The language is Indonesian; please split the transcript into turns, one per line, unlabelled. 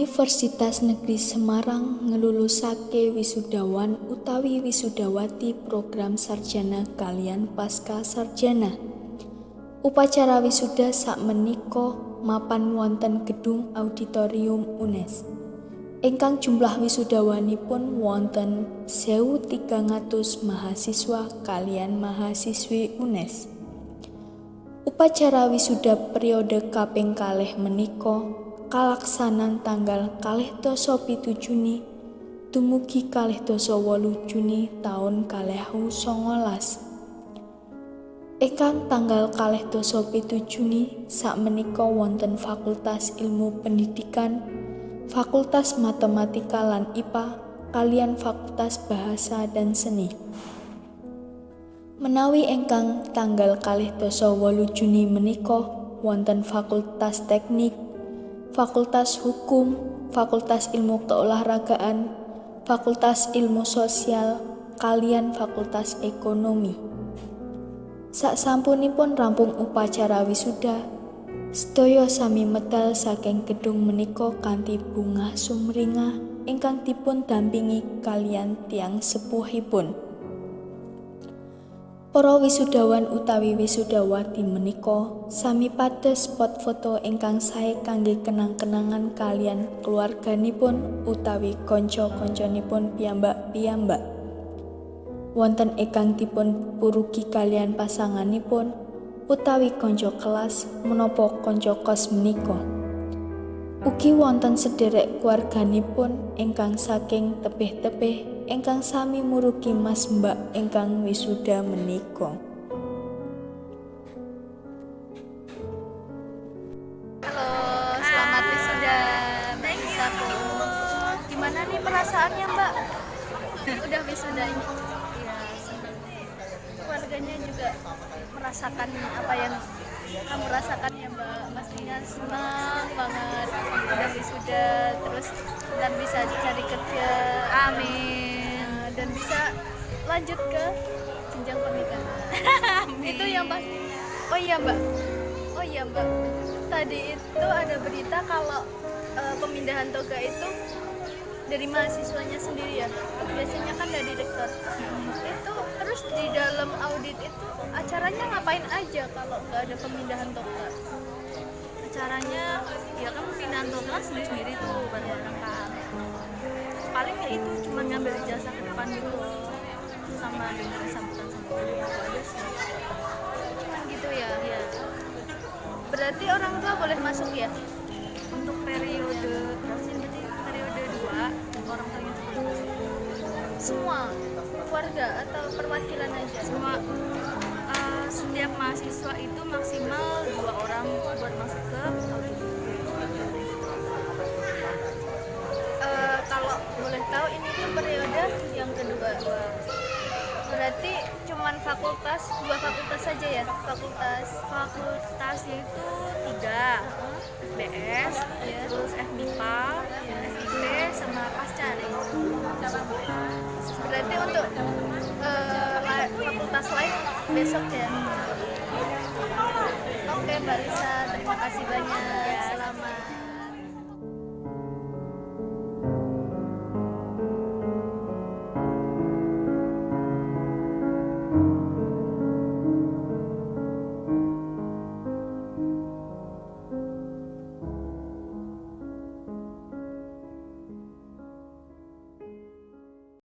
Universitas Negeri Semarang ngelulusake wisudawan utawi wisudawati program sarjana kaliyan pasca sarjana. Upacara wisuda sakmenika mapan wonten gedung auditorium UNES. Ingkang jumlah wisudawanipun wonten 1.300 mahasiswa kaliyan mahasiswi UNES. Upacara wisuda periode kaping kalih menika kalaksanan tanggal 27 Juni dumugi 28 Juni taun 2019. Ingkang tanggal 27 Juni sakmenika wonten Fakultas Ilmu Pendidikan, Fakultas Matematika lan IPA kaliyan Fakultas Bahasa dan Seni. Menawi ingkang tanggal 28 Juni menika wonten Fakultas Teknik, Fakultas Hukum, Fakultas Ilmu Keolahragaan, Fakultas Ilmu Sosial, kaliyan Fakultas Ekonomi. Saksampunipun rampung upacara wisuda, sedaya sami medal saking gedung menika kanthi bungah sumringah ingkang dipun dampingi kaliyan tiyang sepuhipun. Para wisudawan utawi wisudawati menika sami pados spot foto ingkang sae kangge kenang-kenangan kaliyan keluarganipun utawi kanca-kancanipun piyambak-piyambak. Wonten ingkang dipun purugi kaliyan pasanganipun utawi kanca kelas menapa kanca kos menika. Ugi wonten sedherek keluarganipun ingkang saking tebih-tebih ingkang sami murugi Mas Mbak ingkang wisuda menika.
Halo, selamat wisuda Mbak Isaku. Gimana nih perasaannya Mbak? Udah wisuda ini? Iya, senang. Keluarganya juga merasakan apa yang kamu rasakan ya Mbak? Pastinya senang banget udah wisuda, terus dan bisa cari kerja. Amin. Dan bisa lanjut ke jenjang pernikahan. Itu yang pastinya. Oh iya Mbak. Tadi itu ada berita kalau pemindahan toga itu dari mahasiswanya sendiri ya. Biasanya kan dari rektor. Itu terus di dalam audit itu acaranya ngapain aja kalau nggak ada pemindahan toga?
Acaranya ya kan pemindahan toga sendiri-sendiri tuh bareng-bareng kan. Paling ya itu cuma ngambil ijazah ke depan gitu loh, sama dengerin sambutan-sambutan gitu aja sih.
Cuman gitu ya.
Iya.
Berarti orang tua boleh masuk ya?
Untuk periode berarti periode 2 orang tuanya tuh boleh masuk.
Semua keluarga atau perwakilan aja?
Semua setiap mahasiswa itu maksimal 2 orang buat masuk ke audit.
Kalau boleh tahu ini tuh periode yang kedua. Berarti cuman dua fakultas saja ya?
Fakultasnya itu 3, FBS, terus FMIPA, FIP, sama Pasca deh.
Berarti untuk fakultas lain besok ya? Oke Mbak Lisa, terima kasih banyak. Selamat.